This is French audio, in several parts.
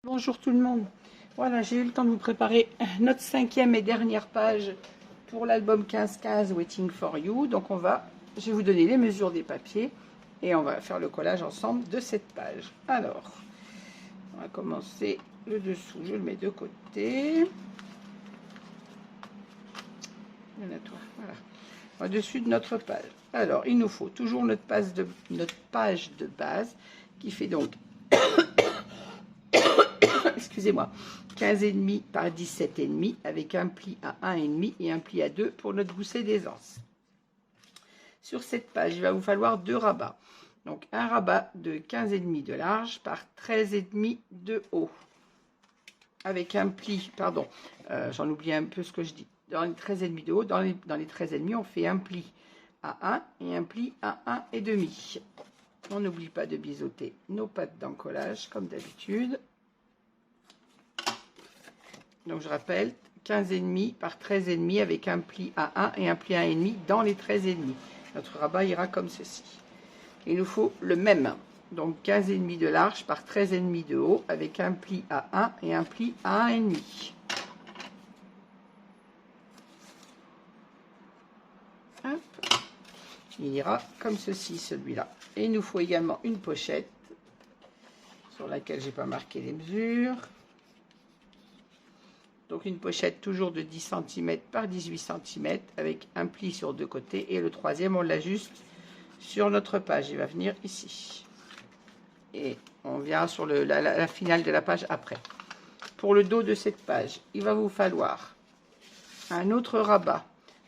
Bonjour tout le monde. Voilà, j'ai eu le temps de vous préparer notre cinquième et dernière page pour l'album 15-15 Waiting for You. Donc je vais vous donner les mesures des papiers et on va faire le collage ensemble de cette page. Alors, on va commencer le dessous, je le mets de côté. Voilà, au-dessus de notre page. Alors, il nous faut toujours notre page de base qui fait donc excusez-moi, 15,5 par 17,5 avec un pli à 1,5 et un pli à 2 pour notre gousset d'aisance. Sur cette page, il va vous falloir deux rabats. Donc un rabat de 15,5 de large par 13,5 de haut. Avec un pli, pardon, j'en oublie un peu ce que je dis. Dans les 13,5 de haut, dans les 13,5, on fait un pli à 1 et un pli à 1,5. On n'oublie pas de biseauter nos pattes d'encollage comme d'habitude. Donc je rappelle, 15,5 par 13,5 avec un pli à 1 et un pli à 1,5 dans les 13,5. Notre rabat ira comme ceci. Il nous faut le même. Donc 15,5 de large par 13,5 de haut avec un pli à 1 et un pli à 1,5. Il ira comme ceci, celui-là. Et il nous faut également une pochette sur laquelle j'ai pas marqué les mesures. Donc une pochette toujours de 10 cm par 18 cm avec un pli sur deux côtés et le troisième on l'ajuste sur notre page. Il va venir ici. Et on verra sur la finale de la page après. Pour le dos de cette page, il va vous falloir un autre rabat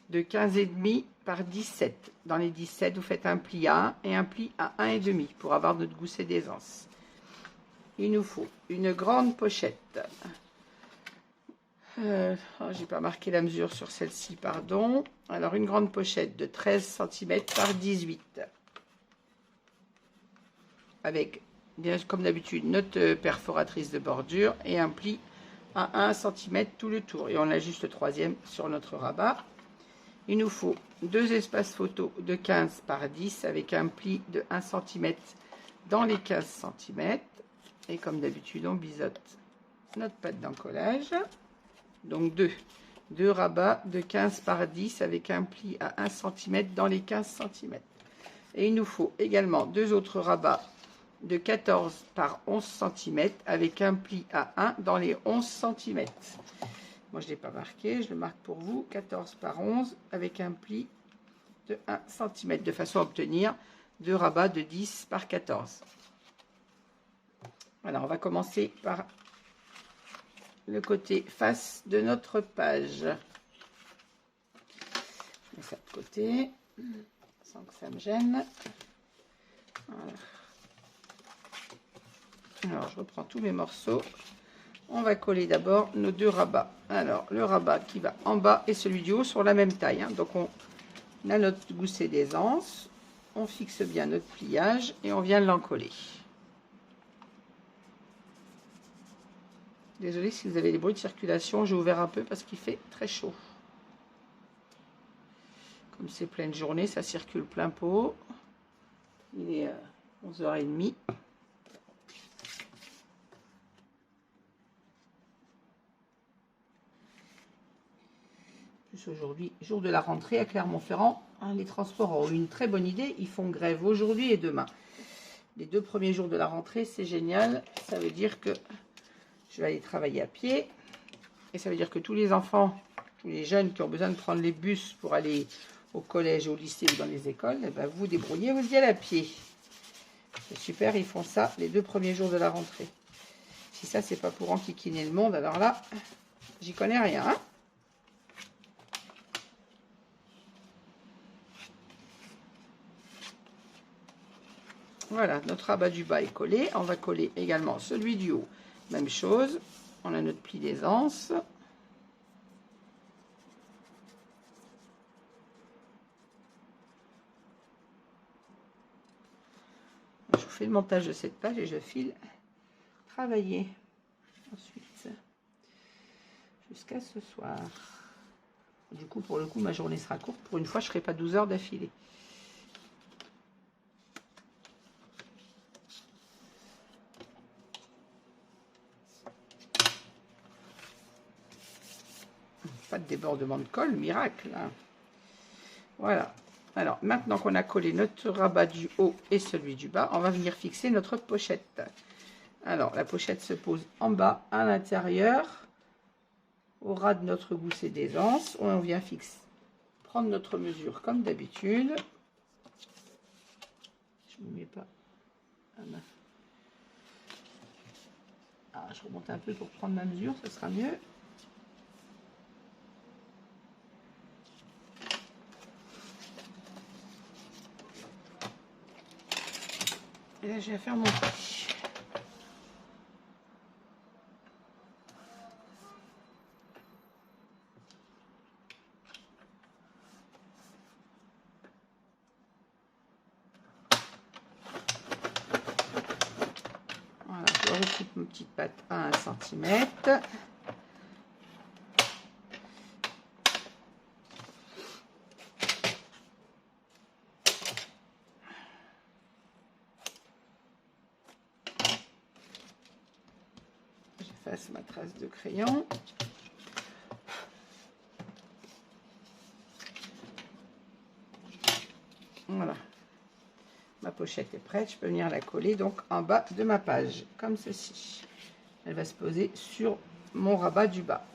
de 15,5 par 17. Dans les 17, vous faites un pli à 1 et un pli à 1,5 pour avoir notre gousset d'aisance. Il nous faut une grande pochette. J'ai pas marqué la mesure sur celle-ci, pardon. Alors, une grande pochette de 13 cm par 18. Avec, comme d'habitude, notre perforatrice de bordure et un pli à 1 cm tout le tour. Et on ajuste le troisième sur notre rabat. Il nous faut deux espaces photo de 15 par 10 avec un pli de 1 cm dans les 15 cm. Et comme d'habitude, on biseaute notre pâte d'encollage. Donc deux rabats de 15 par 10 avec un pli à 1 cm dans les 15 cm. Et il nous faut également deux autres rabats de 14 par 11 cm avec un pli à 1 dans les 11 cm. Moi, je ne l'ai pas marqué, je le marque pour vous. 14 par 11 avec un pli de 1 cm de façon à obtenir deux rabats de 10 par 14. Alors, on va commencer par le côté face de notre page. Je mets ça de côté sans que ça me gêne. Voilà. Alors je reprends tous mes morceaux. On va coller d'abord nos deux rabats. Alors le rabat qui va en bas et celui du haut sont la même taille, hein. Donc on a notre gousset d'aisance, on fixe bien notre pliage et on vient l'encoller. Désolée si vous avez des bruits de circulation, j'ai ouvert un peu parce qu'il fait très chaud. Comme c'est pleine journée, ça circule plein pot. Il est 11h30. Plus aujourd'hui, jour de la rentrée à Clermont-Ferrand, hein, les transports ont eu une très bonne idée. Ils font grève aujourd'hui et demain. Les 2 premiers jours de la rentrée, c'est génial. Ça veut dire que je vais aller travailler à pied. Et ça veut dire que tous les enfants, tous les jeunes qui ont besoin de prendre les bus pour aller au collège, au lycée ou dans les écoles, eh ben, vous vous débrouillez, vous y allez à pied. C'est super, ils font ça les 2 premiers jours de la rentrée. Si ça, c'est pas pour enquiquiner le monde, alors là, j'y connais rien. Hein. Voilà, notre rabat du bas est collé. On va coller également celui du haut. Même chose, on a notre pli d'aisance. Je vous fais le montage de cette page et je file travailler ensuite jusqu'à ce soir. Du coup, pour le coup, ma journée sera courte. Pour une fois, je ne ferai pas 12 heures d'affilée. Pas de débordement de colle, miracle. Hein. Voilà. Alors, maintenant qu'on a collé notre rabat du haut et celui du bas, on va venir fixer notre pochette. Alors, la pochette se pose en bas, à l'intérieur, au ras de notre gousset d'aisance. On vient fixer, prendre notre mesure comme d'habitude. Je ne mets pas. Ah, je remonte un peu pour prendre ma mesure, ce sera mieux. Et là, je vais faire mon pli. Voilà, je recoupe ma petite patte à 1 cm. J'efface ma trace de crayon. Voilà. Ma pochette est prête, je peux venir la coller donc en bas de ma page, comme ceci. Elle va se poser sur mon rabat du bas.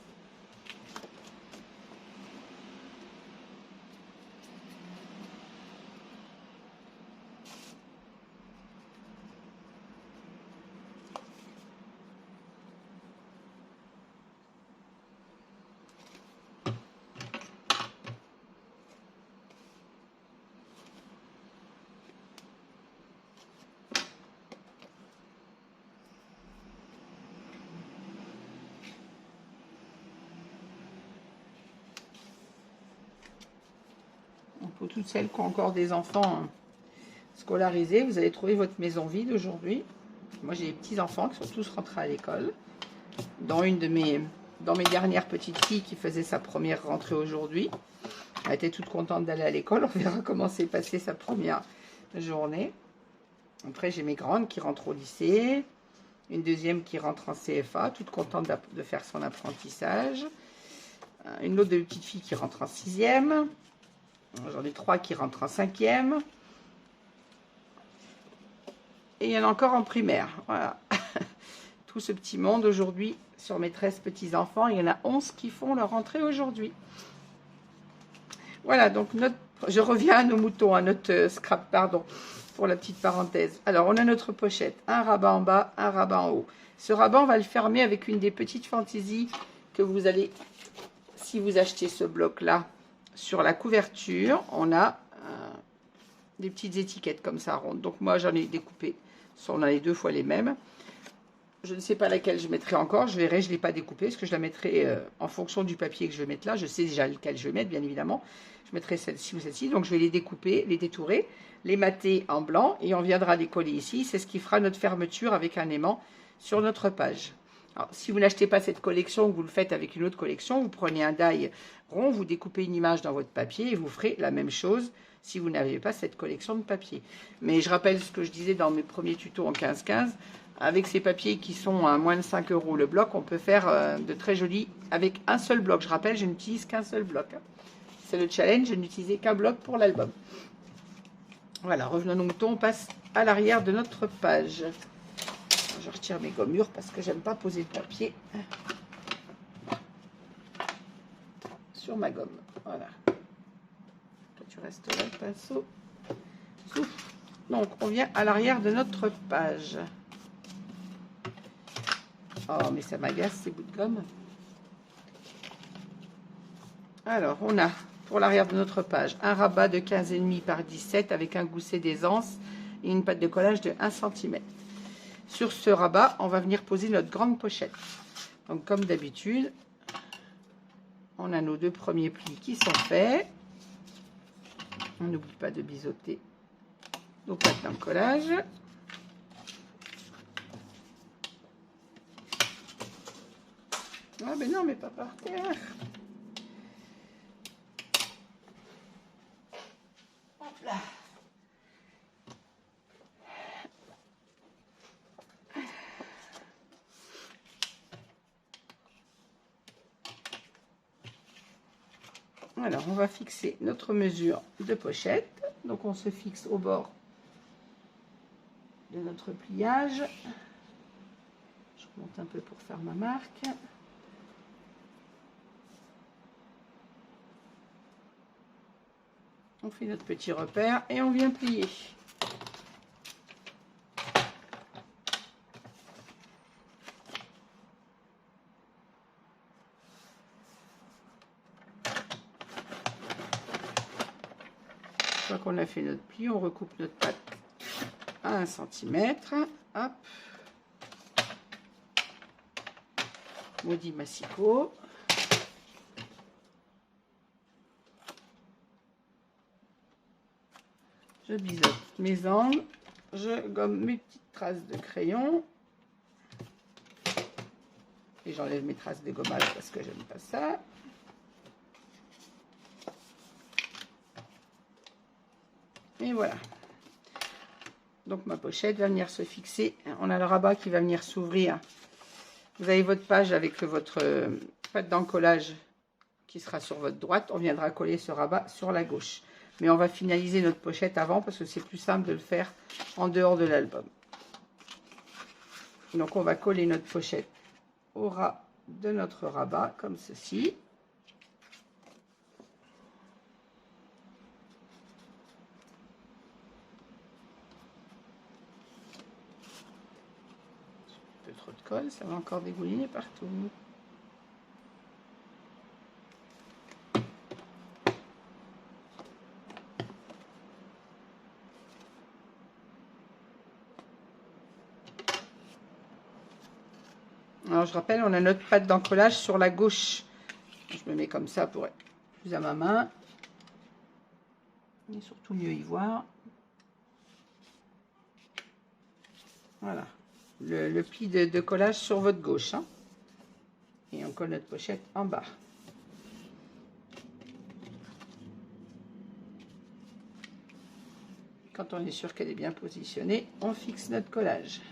Pour toutes celles qui ont encore des enfants scolarisés, vous allez trouver votre maison vide aujourd'hui. Moi, j'ai des petits-enfants qui sont tous rentrés à l'école. Dans mes dernières petites filles qui faisait sa première rentrée aujourd'hui. Elle était toute contente d'aller à l'école. On verra comment s'est passée sa première journée. Après, j'ai mes grandes qui rentrent au lycée. Une deuxième qui rentre en CFA, toute contente de faire son apprentissage. Une autre de mes petites filles qui rentre en 6e. J'en ai 3 qui rentrent en 5e. Et il y en a encore en primaire. Voilà. Tout ce petit monde aujourd'hui, sur mes 13 petits-enfants, il y en a 11 qui font leur rentrée aujourd'hui. Voilà, donc je reviens à nos moutons, à notre scrap, pardon, pour la petite parenthèse. Alors, on a notre pochette, un rabat en bas, un rabat en haut. Ce rabat, on va le fermer avec une des petites fantaisies que vous allez, si vous achetez ce bloc-là, sur la couverture, on a des petites étiquettes comme ça, rondes. Donc, moi, j'en ai découpé. On a les 2 fois les mêmes. Je ne sais pas laquelle je mettrai encore. Je verrai, je ne l'ai pas découpée parce que je la mettrai en fonction du papier que je vais mettre là. Je sais déjà lequel je vais mettre, bien évidemment. Je mettrai celle-ci ou celle-ci. Donc, je vais les découper, les détourer, les mater en blanc et on viendra les coller ici. C'est ce qui fera notre fermeture avec un aimant sur notre page. Alors, si vous n'achetez pas cette collection, vous le faites avec une autre collection, vous prenez un die rond, vous découpez une image dans votre papier et vous ferez la même chose si vous n'avez pas cette collection de papier. Mais je rappelle ce que je disais dans mes premiers tutos en 15-15. Avec ces papiers qui sont à moins de 5 € le bloc, on peut faire de très jolis avec un seul bloc. Je rappelle, je n'utilise qu'un seul bloc. C'est le challenge, je n'utilisais qu'un bloc pour l'album. Voilà, revenons au mouton, on passe à l'arrière de notre page. Je retire mes gommures parce que j'aime pas poser le papier sur ma gomme. Voilà. Toi, tu restes là, le pinceau. Souffle. Donc, on vient à l'arrière de notre page. Oh, mais ça m'agace ces bouts de gomme. Alors, on a pour l'arrière de notre page un rabat de 15,5 par 17 avec un gousset d'aisance et une patte de collage de 1 cm. Sur ce rabat, on va venir poser notre grande pochette. Donc, comme d'habitude, on a nos 2 premiers plis qui sont faits. On n'oublie pas de biseauter nos pattes de collage. Ah ben non, mais pas par terre. Hop là. Alors, on va fixer notre mesure de pochette. Donc, on se fixe au bord de notre pliage. Je remonte un peu pour faire ma marque. On fait notre petit repère et on vient plier. Une fois qu'on a fait notre pli, on recoupe notre pâte à 1 cm. Hop. Maudit massicot. Je biseaute mes angles. Je gomme mes petites traces de crayon. Et j'enlève mes traces de gommage parce que j'aime pas ça. Et voilà. Donc ma pochette va venir se fixer. On a le rabat qui va venir s'ouvrir. Vous avez votre page avec votre pâte d'encollage qui sera sur votre droite. On viendra coller ce rabat sur la gauche. Mais on va finaliser notre pochette avant parce que c'est plus simple de le faire en dehors de l'album. Donc on va coller notre pochette au ras de notre rabat comme ceci. Un peu trop de colle, ça va encore dégouliner partout. Alors je rappelle, on a notre pâte d'encollage sur la gauche. Je me mets comme ça pour être plus à ma main. Et surtout mieux y voir. Voilà. Le pli de collage sur votre gauche. Hein. Et on colle notre pochette en bas. Quand on est sûr qu'elle est bien positionnée, on fixe notre collage.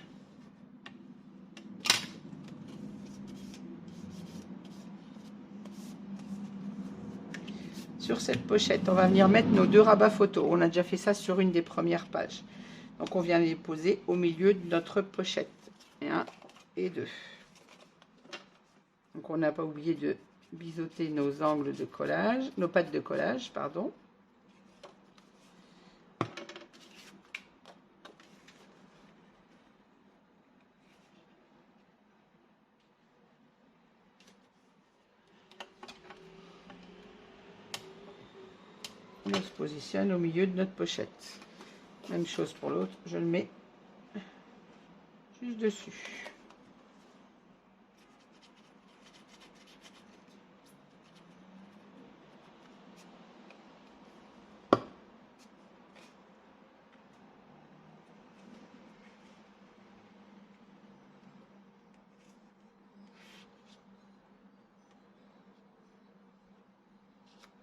Sur cette pochette, on va venir mettre nos 2 rabats photos. On a déjà fait ça sur une des premières pages. Donc on vient les poser au milieu de notre pochette. 1 et 2. Donc on n'a pas oublié de biseauter nos angles de collage, nos pattes de collage, pardon. On se positionne au milieu de notre pochette. Même chose pour l'autre, je le mets juste dessus.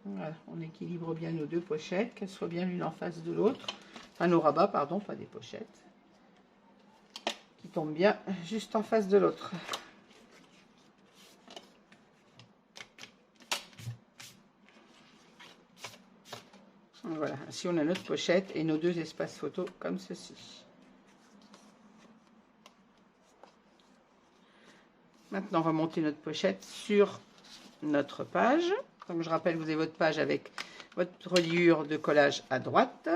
Voilà, on équilibre bien nos 2 pochettes, qu'elles soient bien l'une en face de l'autre. Enfin, nos rabats, pardon, pas des pochettes. Qui tombent bien juste en face de l'autre. Voilà, ainsi on a notre pochette et nos 2 espaces photos comme ceci. Maintenant, on va monter notre pochette sur notre page. Donc, je rappelle, vous avez votre page avec votre reliure de collage à droite.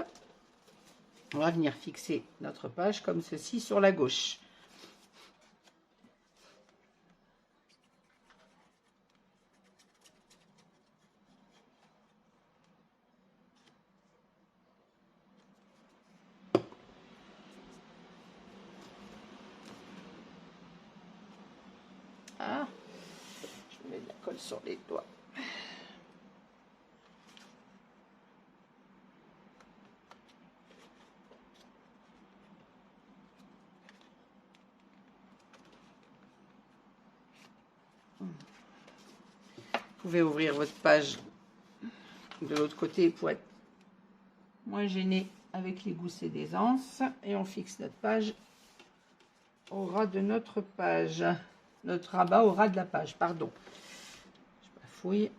On va venir fixer notre page comme ceci sur la gauche. Ah, je mets de la colle sur les doigts. Vous pouvez ouvrir votre page de l'autre côté pour être moins gêné avec les goussets des anses. Et on fixe notre page au ras de notre page. Notre rabat au ras de la page, pardon. Je bafouille.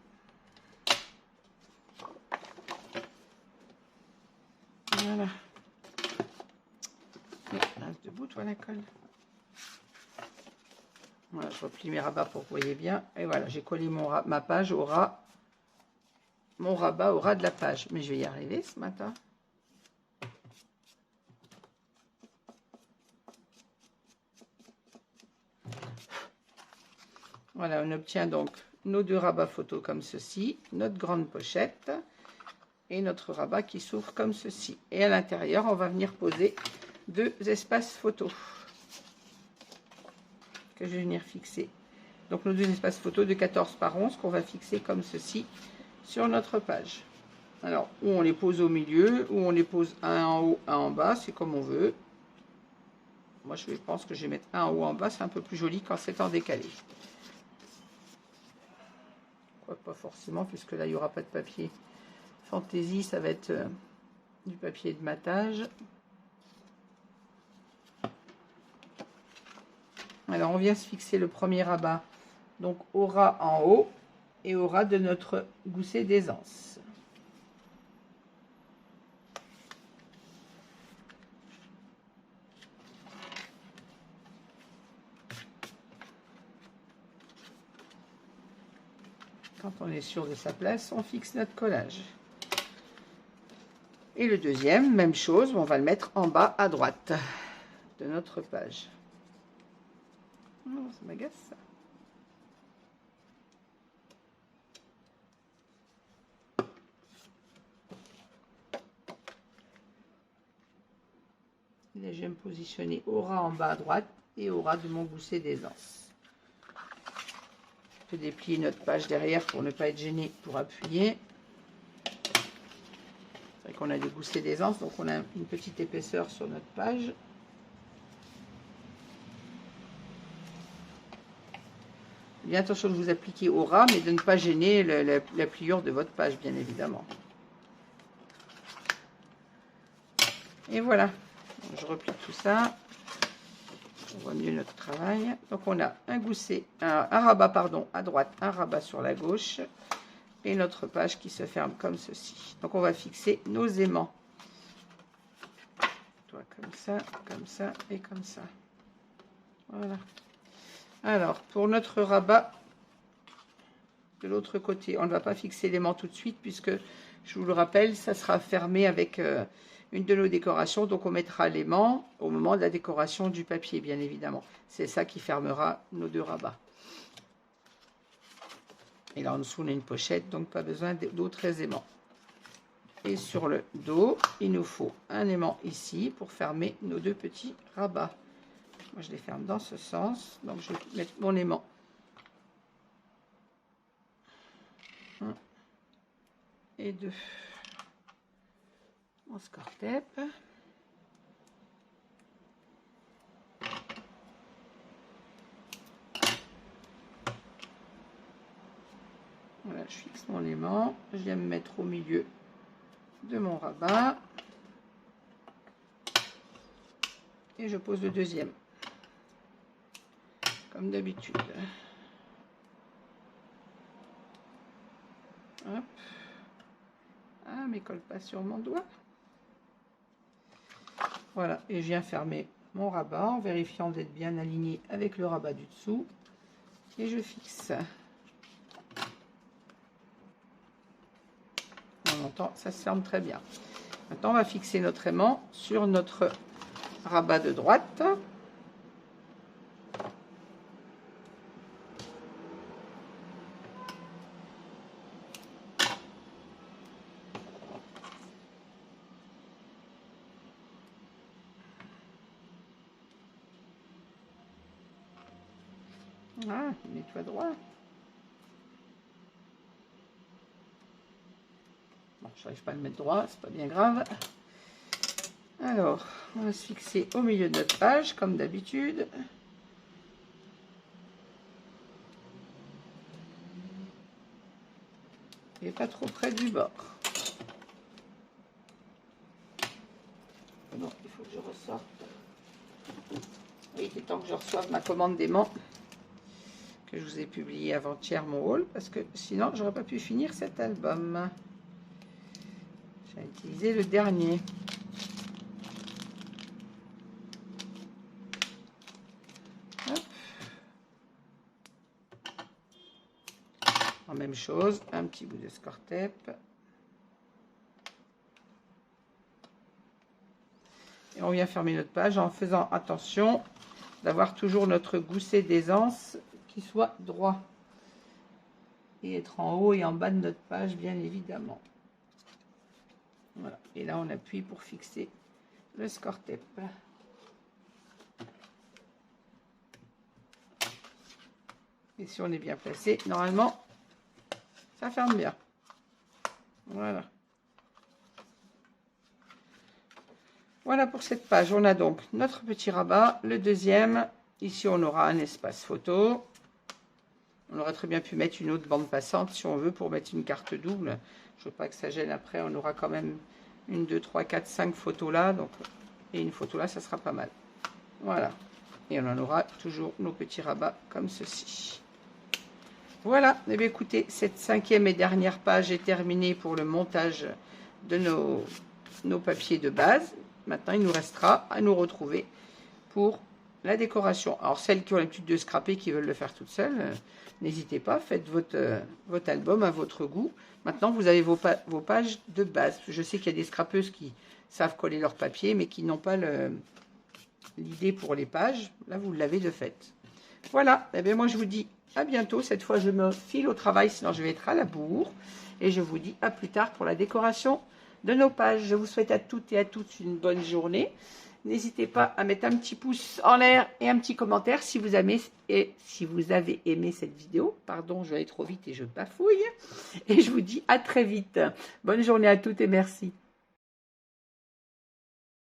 Voilà. Et reste debout, toi, la colle. Voilà, je replie mes rabats pour que vous voyez bien. Et voilà, j'ai collé ma page au ras. Mon rabat au ras de la page. Mais je vais y arriver ce matin. Voilà, on obtient donc nos 2 rabats photo comme ceci, notre grande pochette et notre rabat qui s'ouvre comme ceci. Et à l'intérieur, on va venir poser 2 espaces photo que je vais venir fixer. Donc nos 2 espaces photo de 14 par 11 qu'on va fixer comme ceci sur notre page. Alors, où on les pose au milieu, où on les pose un en haut, un en bas, c'est comme on veut. Moi, je pense que je vais mettre un en haut, en bas, c'est un peu plus joli quand c'est en décalé. Quoi, pas forcément, puisque là, il n'y aura pas de papier fantaisie, ça va être du papier de matage. Alors, on vient se fixer le premier rabat, donc au ras en haut et au ras de notre gousset d'aisance. Quand on est sûr de sa place, on fixe notre collage. Et le deuxième, même chose, on va le mettre en bas à droite de notre page. Oh, ça m'agace ça. Là, je vais me positionner au ras en bas à droite et au ras de mon gousset d'aisance. On peut déplier notre page derrière pour ne pas être gêné pour appuyer. C'est vrai qu'on a des goussets d'aisance, donc on a une petite épaisseur sur notre page. Bien attention de vous appliquer au ras, mais de ne pas gêner la pliure de votre page, bien évidemment. Et voilà, je replie tout ça. On voit mieux notre travail. Donc on a un gousset, un rabat pardon, à droite, un rabat sur la gauche et notre page qui se ferme comme ceci. Donc on va fixer nos aimants. Toi comme ça et comme ça. Voilà. Alors pour notre rabat de l'autre côté, on ne va pas fixer l'aimant tout de suite puisque je vous le rappelle, ça sera fermé avec une de nos décorations, donc on mettra l'aimant au moment de la décoration du papier, bien évidemment. C'est ça qui fermera nos 2 rabats. Et là en dessous on a une pochette, donc pas besoin d'autres aimants. Et sur le dos, il nous faut un aimant ici pour fermer nos 2 petits rabats. Moi je les ferme dans ce sens, donc je vais mettre mon aimant. 1 et 2. Mon score tape. Voilà, je fixe mon aimant. Je viens me mettre au milieu de mon rabat. Et je pose le deuxième. Comme d'habitude. Hop. Ah, mais colle pas sur mon doigt. Voilà, et je viens fermer mon rabat en vérifiant d'être bien aligné avec le rabat du dessous. Et je fixe. On entend, ça se ferme très bien. Maintenant, on va fixer notre aimant sur notre rabat de droite. Ah, mets-toi droit. Bon, je n'arrive pas à le mettre droit, c'est pas bien grave. Alors, on va se fixer au milieu de notre page, comme d'habitude. Et pas trop près du bord. Non, il faut que je ressorte. Oui, il est temps que je reçoive ma commande d'aimant que je vous ai publié avant-hier mon haul, parce que sinon j'aurais pas pu finir cet album. J'ai utilisé le dernier. même chose, un petit bout de score tape. Et on vient fermer notre page en faisant attention d'avoir toujours notre gousset d'aisance qui soit droit. Et être en haut et en bas de notre page, bien évidemment. Voilà. Et là, on appuie pour fixer le score tape. Et si on est bien placé, normalement, ça ferme bien. Voilà. Voilà pour cette page. On a donc notre petit rabat. Le deuxième, ici, on aura un espace photo. On aurait très bien pu mettre une autre bande passante si on veut pour mettre une carte double. Je ne veux pas que ça gêne après. On aura quand même 1, 2, 3, 4, 5 photos là. Donc, et une photo là, ça sera pas mal. Voilà. Et on en aura toujours nos petits rabats comme ceci. Voilà. Et bien écoutez, cette 5e et dernière page est terminée pour le montage de nos papiers de base. Maintenant, il nous restera à nous retrouver pour la décoration. Alors, celles qui ont l'habitude de scraper, qui veulent le faire toutes seules, n'hésitez pas, faites votre album à votre goût. Maintenant, vous avez vos pages de base. Je sais qu'il y a des scrapeuses qui savent coller leur papier, mais qui n'ont pas l'idée pour les pages. Là, vous l'avez de fait. Voilà, et bien moi, je vous dis à bientôt. Cette fois, je me file au travail, sinon je vais être à la bourre. Et je vous dis à plus tard pour la décoration de nos pages. Je vous souhaite à toutes et à tous une bonne journée. N'hésitez pas à mettre un petit pouce en l'air et un petit commentaire si vous avez aimé cette vidéo. Pardon, je vais aller trop vite et je bafouille. Et je vous dis à très vite. Bonne journée à toutes et merci.